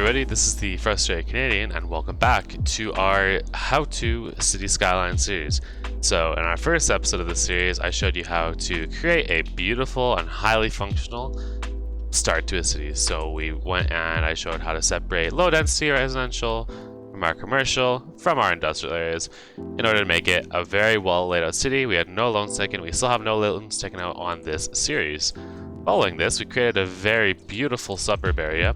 everybody, this is the Frustrated Canadian, and welcome back to our How to City Skylines series. So, in our first episode of the series, I showed you how to create a beautiful and highly functional start to a city. So we went and I showed how to separate low density residential from our commercial, from our industrial areas, in order to make it a very well laid out city. We had no loans taken, we still have no loans taken out on this series. Following this, we created a very beautiful suburb area.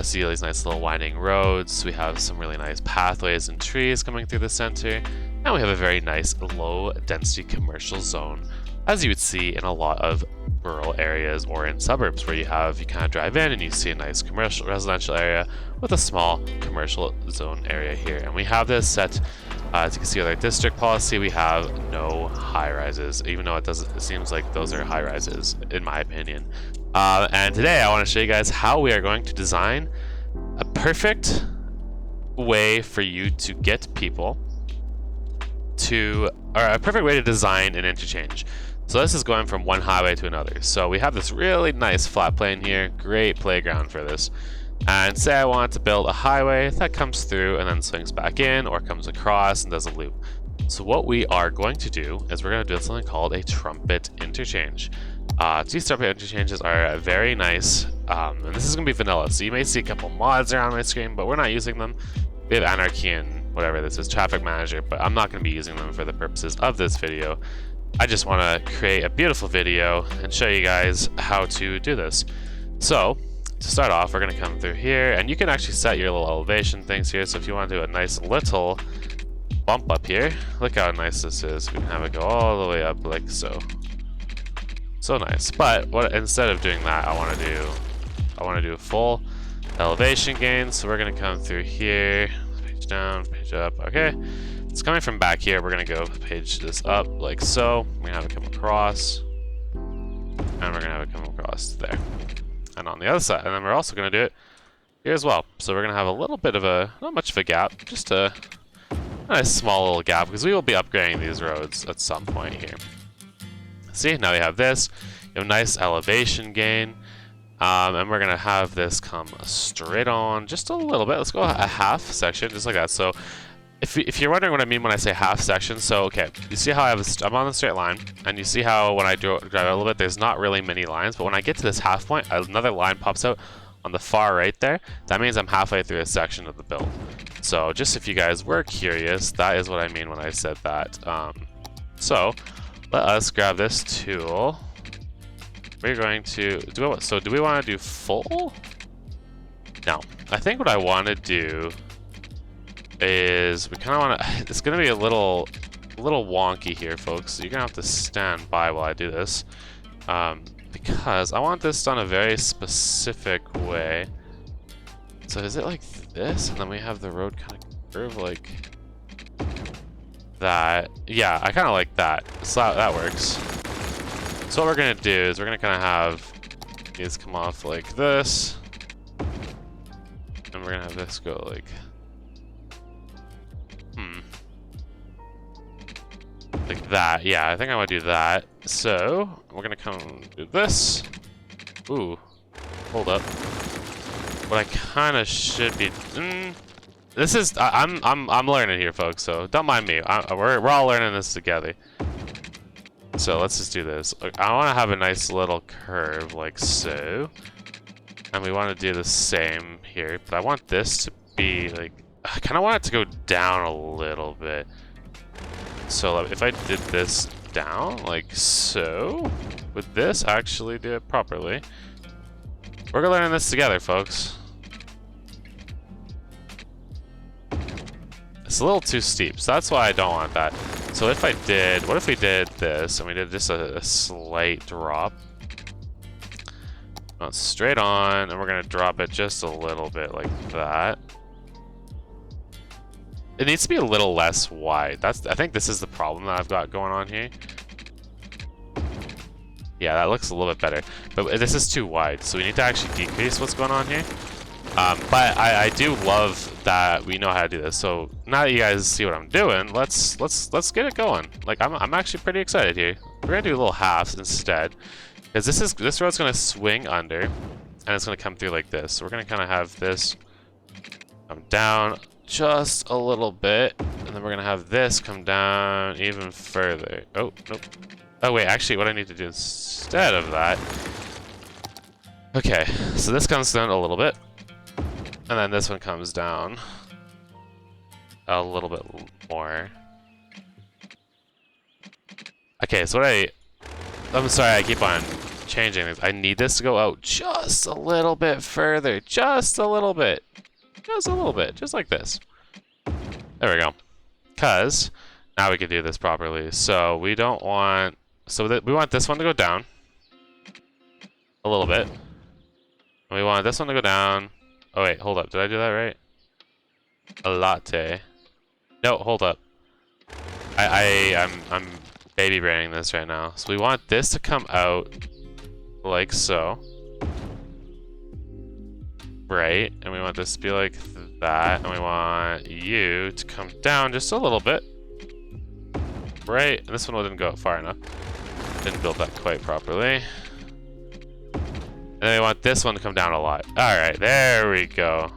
See all these nice little winding roads. We have some really nice pathways and trees coming through the center. And we have a very nice low density commercial zone, as you would see in a lot of rural areas or in suburbs where you kind of drive in and you see a nice commercial residential area with a small commercial zone area here. And we have this set, as you can see with our district policy, we have no high rises, even though it seems like those are high rises, in my opinion. And today I want to show you guys how we are going to design a perfect way for you to get people to, or a perfect way to design an interchange. So this is going from one highway to another. So we have this really nice flat plane here, great playground for this. And say I want to build a highway that comes through and then swings back in or comes across and does a loop. So what we are going to do is we're going to do something called a Trumpet Interchange. These Trumpet Interchanges are very nice, and this is going to be vanilla, so you may see a couple mods around my screen, but we're not using them. We have Anarchy and whatever this is, Traffic Manager, but I'm not going to be using them for the purposes of this video. I just want to create a beautiful video and show you guys how to do this. So, to start off, we're going to come through here, and you can actually set your little elevation things here, so if you want to do a nice little bump up here, look how nice this is. We can have it go all the way up like so. So nice. But instead of doing that, I want to do a full elevation gain. So we're gonna come through here, page down, page up. Okay, it's coming from back here. We're gonna go page this up like so. We're gonna have it come across, and we're gonna have it come across there, and on the other side. And then we're also gonna do it here as well. So we're gonna have a little bit of not much of a gap, just a nice small little gap, because we will be upgrading these roads at some point here. See, now we have this. You have a nice elevation gain. And we're going to have this come straight on just a little bit. Let's go a half section, just like that. So if you're wondering what I mean when I say half section, so okay, you see how I'm on the straight line, and you see how when I drive a little bit, there's not really many lines, but when I get to this half point, another line pops out on the far right there. That means I'm halfway through a section of the build. So just if you guys were curious, that is what I mean when I said that. So let us grab this tool. We're going to do we want to do full? No. I think what I want to do is we kind of want to. It's going to be a little wonky here, folks. So you're going to have to stand by while I do this, because I want this done a very specific way. So is it like this, and then we have the road kind of curve like that? Yeah, I kind of like that. So that works. So what we're gonna do is we're gonna kind of have these come off like this, and we're gonna have this go like, like that. Yeah, I think I want to do that. So we're gonna come do this. Ooh, hold up. What I kind of should be. This is I'm learning here, folks. So don't mind me. We're all learning this together. So let's just do this. I want to have a nice little curve like so, and we want to do the same here. But I want this to be like, I kind of want it to go down a little bit. So if I did this down like so, would this actually do it properly? We're learning this together, folks. It's a little too steep, so that's why I don't want that. So if I did, what if we did this, and we did just a slight drop? Not straight on, and we're gonna drop it just a little bit like that. It needs to be a little less wide. I think this is the problem that I've got going on here. Yeah, that looks a little bit better. But this is too wide, so we need to actually decrease what's going on here. But I do love that we know how to do this. So now that you guys see what I'm doing, let's get it going. Like I'm actually pretty excited here. We're gonna do little halves instead, because this road's gonna swing under, and it's gonna come through like this. So we're gonna kind of have this come down just a little bit, and then we're gonna have this come down even further. Oh, nope. Oh wait, actually what I need to do instead of that. Okay, so this comes down a little bit, and then this one comes down a little bit more. Okay, so I'm sorry, I keep on changing things. I need this to go out just a little bit further, just a little bit, just like this. There we go. Cause now we can do this properly. So we don't want, we want this one to go down a little bit. And we want this one to go down. Oh wait, hold up. Did I do that right? A latte. No, hold up. I'm baby braining this right now. So we want this to come out like so. Right, and we want this to be like that, and we want you to come down just a little bit. Right, and this one didn't go far enough. Didn't build that quite properly. And then we want this one to come down a lot. Alright, there we go.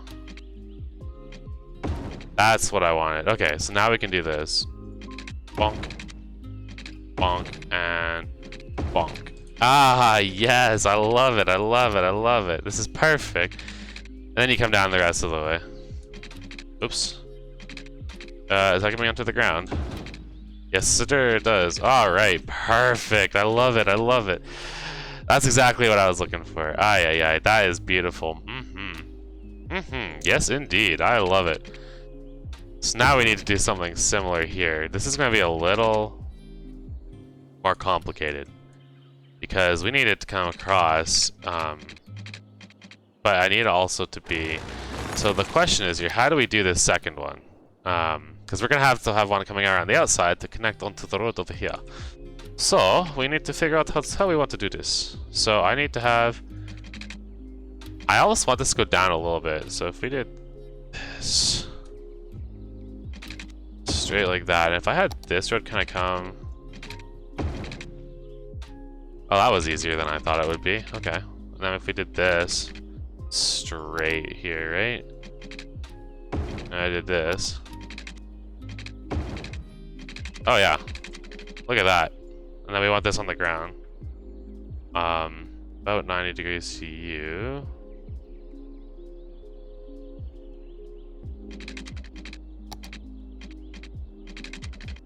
That's what I wanted. Okay, so now we can do this. Bonk. Bonk, and bonk. Ah, yes, I love it, I love it, I love it. This is perfect. And then you come down the rest of the way. Oops. Is that coming onto the ground? Yes, sir, it does. Alright, perfect. I love it, I love it. That's exactly what I was looking for. Ay, that is beautiful. Yes, indeed, I love it. So now we need to do something similar here. This is going to be a little more complicated because we need it to come across, but I need it also to be. So the question is here, how do we do this second one? Because we're going to have one coming around the outside to connect onto the road over here. So we need to figure out how we want to do this. So I need to have, I almost want this to go down a little bit. So if we did this straight like that, and if I had this road kind of come, oh, that was easier than I thought it would be. Okay. And then if we did this straight here, right? And I did this. Oh yeah. Look at that. And then we want this on the ground. About 90 degrees to you.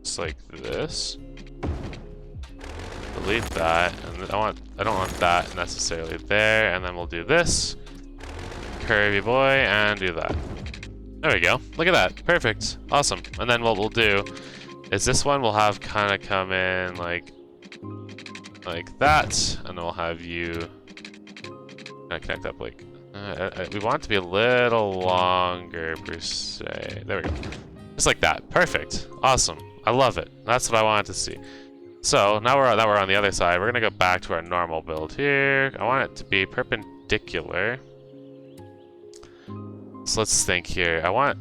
Just like this. Delete that, and I don't want that necessarily there, and then we'll do this. Curvy boy, and do that. There we go. Look at that. Perfect. Awesome. And then what we'll do is this one we'll have kind of come in like that, and then we'll have you kind of connect up like we want it to be a little longer per se. There we go. Just like that. Perfect. Awesome. I love it. That's what I wanted to see. So now we're on the other side. We're gonna go back to our normal build here. I want it to be perpendicular. So let's think here. I want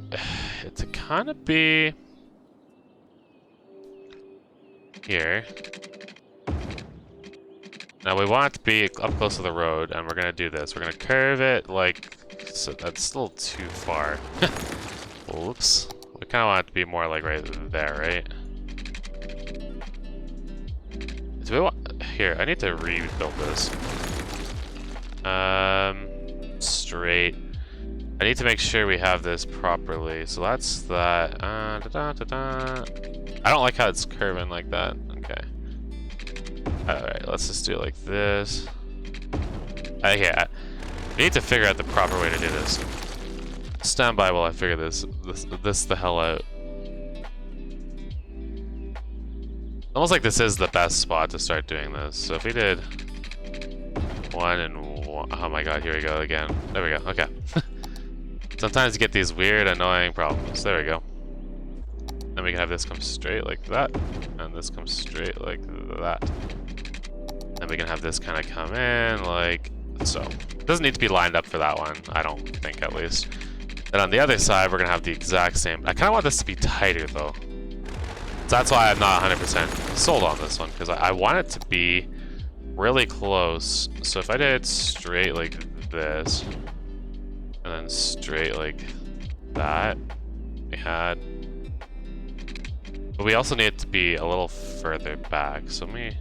it to kind of be here. Now we want it to be up close to the road, and we're gonna do this. We're gonna curve it like so. That's still too far. Oops. We kind of want it to be more like right there, right? Do we want here? I need to rebuild this. Straight. I need to make sure we have this properly. So that's that. I don't like how it's curving like that. Okay. Alright, let's just do it like this. Yeah. We need to figure out the proper way to do this. Stand by while I figure this the hell out. Almost like this is the best spot to start doing this. So if we did 1 and 1, oh my god, here we go again. There we go, okay. Sometimes you get these weird, annoying problems. There we go. Then we can have this come straight like that, and this comes straight like that. Then we can have this kind of come in like so. It doesn't need to be lined up for that one, I don't think, at least. And on the other side, we're gonna have the exact same. I kind of want this to be tighter though. So that's why I'm not 100% sold on this one, because I want it to be really close. So if I did straight like this, and then straight like that. We had... But we also need it to be a little further back. So let me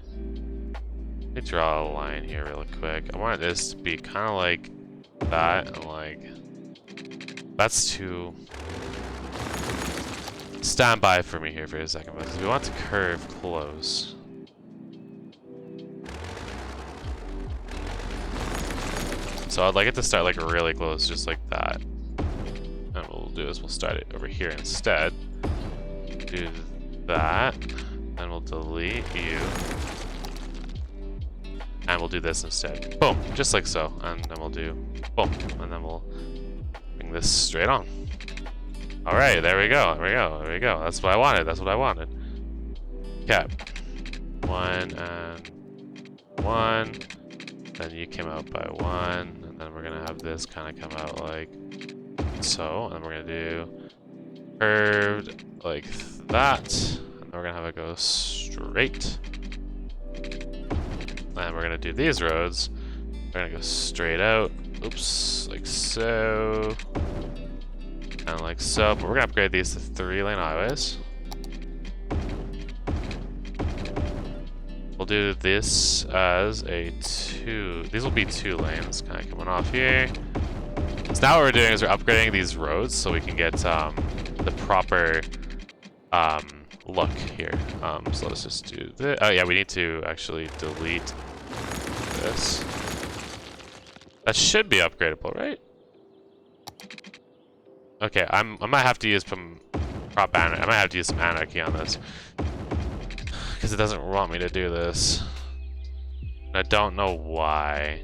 draw a line here real quick. I want this to be kind of like that, and like... That's too... Stand by for me here for a second, because we want to curve close. So I'd like it to start like really close, just like that. And what we'll do is we'll start it over here instead. Do that, then we'll delete you. And we'll do this instead. Boom, just like so. And then we'll do boom, and then we'll bring this straight on. All right, there we go, there we go, there we go. That's what I wanted, that's what I wanted. Okay, 1 and 1. Then you came out by 1, and then we're gonna have this kind of come out like so, and then we're gonna do curved like that, and then we're gonna have it go straight. And we're gonna do these roads. We're gonna go straight out. Oops, like so, and like so. But we're gonna upgrade these to 3-lane highways. We'll do this as a 2. These will be 2 lanes, kind of coming off here. So now what we're doing is we're upgrading these roads so we can get the proper look here. So let's just do this. Oh yeah, we need to actually delete this. That should be upgradable, right? Okay, I might have to use some prop anarchy. I might have to use some anarchy on this, because it doesn't want me to do this. And I don't know why.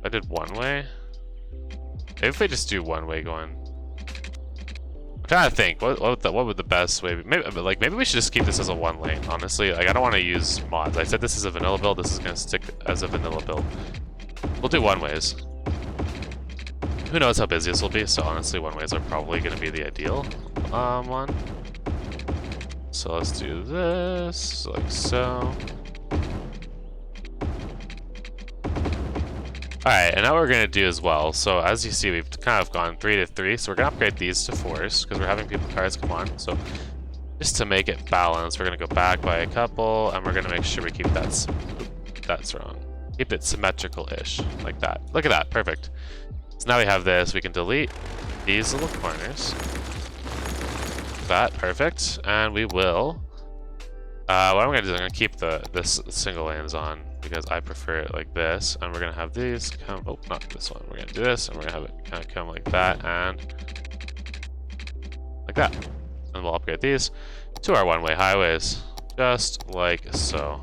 I did one way. Maybe if we just do one way going. I'm trying to think. What would the best way be? Maybe we should just keep this as a 1 lane. Honestly, like I don't want to use mods. I said this is a vanilla build. This is gonna stick as a vanilla build. We'll do 1 ways. Who knows how busy this will be? So honestly, 1 ways are probably gonna be the ideal one. So let's do this, like so. Alright, and now what we're going to do as well, so as you see, we've kind of gone 3 to 3, so we're going to upgrade these to 4s, because we're having people cars come on, so just to make it balanced, we're going to go back by a couple, and we're going to make sure we keep that, that's wrong, keep it symmetrical-ish, like that. Look at that, perfect. So now we have this, we can delete these little corners. That, perfect, and we will, what I'm going to do is I'm going to keep this single lanes on, because I prefer it like this, and we're going to have these come, oh, not this one, we're going to do this, and we're going to have it kind of come like that, and like that. And we'll upgrade these to our 1-way highways, just like so.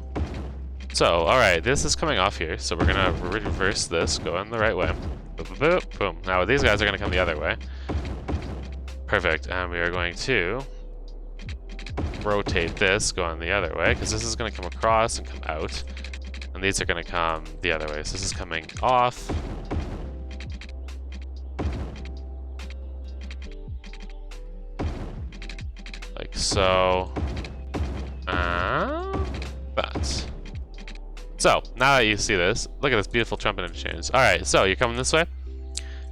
So, alright, this is coming off here, so we're going to reverse this, go in the right way, boop, boop, boop, boom. Now these guys are going to come the other way. Perfect, and we are going to rotate this, going the other way, because this is going to come across and come out. And these are going to come the other way. So this is coming off. Like so. That. So, now that you see this, look at this beautiful Trumpet Interchange. Alright, so you're coming this way.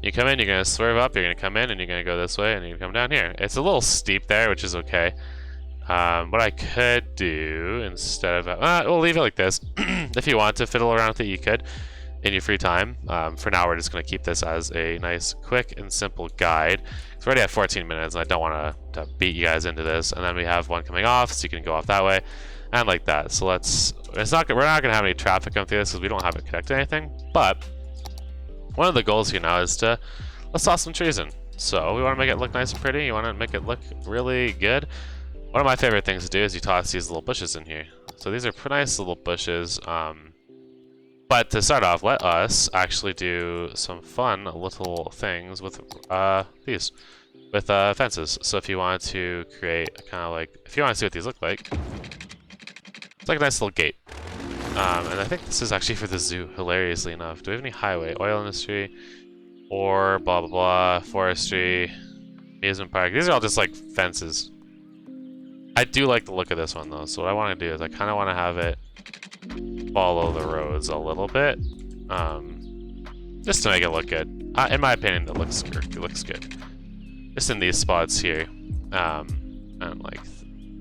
You come in, you're going to swerve up, you're going to come in, and you're going to go this way, and you're going to come down here. It's a little steep there, which is okay. What I could do instead of... we'll leave it like this. If you want to fiddle around with it, you could in your free time. For now, we're just going to keep this as a nice, quick, and simple guide. It's already at 14 minutes, and I don't want to beat you guys into this. And then we have one coming off, so you can go off that way, and like that. So let's... we're not going to have any traffic come through this, because we don't have it connected to anything. But one of the goals here now is to... let's toss some trees in. So we want to make it look nice and pretty. You want to make it look really good. One of my favorite things to do is you toss these little bushes in here. So these are nice little bushes. But to start off, let us actually do some fun little things with these, with fences. So if you want to create kind of like, if you want to see what these look like, it's like a nice little gate. And I think this is actually for the zoo, hilariously enough. Do we have any highway, oil industry, or blah blah blah, forestry, amusement park? These are all just like fences. I do like the look of this one though, so what I want to do is I kind of want to have it follow the roads a little bit, just to make it look good. In my opinion, it looks good. It looks good. Just in these spots here. And like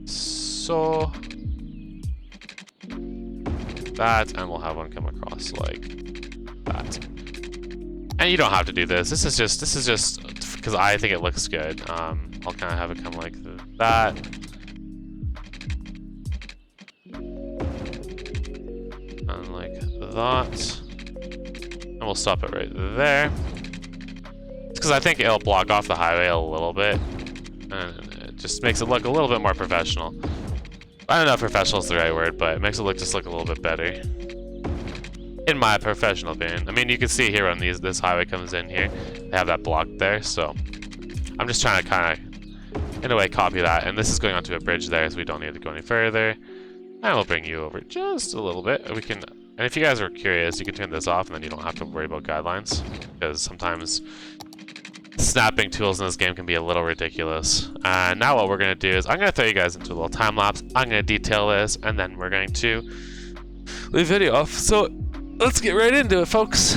so. That, and we'll have one come across like that. And you don't have to do this. This is just because I think it looks good. I'll kind of have it come like that. And like that. And we'll stop it right there. Because I think it'll block off the highway a little bit. And it just makes it look a little bit more professional. I don't know if professional is the right word, but it makes it look just look a little bit better. In my professional opinion. I mean, you can see here when this highway comes in here, they have that block there, so I'm just trying to kind of, in a way, copy that. And this is going onto a bridge there, so we don't need to go any further. And we'll bring you over just a little bit. We can, and if you guys are curious, you can turn this off, and then you don't have to worry about guidelines, because sometimes snapping tools in this game can be a little ridiculous. Now what we're going to do is I'm going to throw you guys into a little time lapse. I'm going to detail this, and then we're going to leave the video off. So let's get right into it, folks.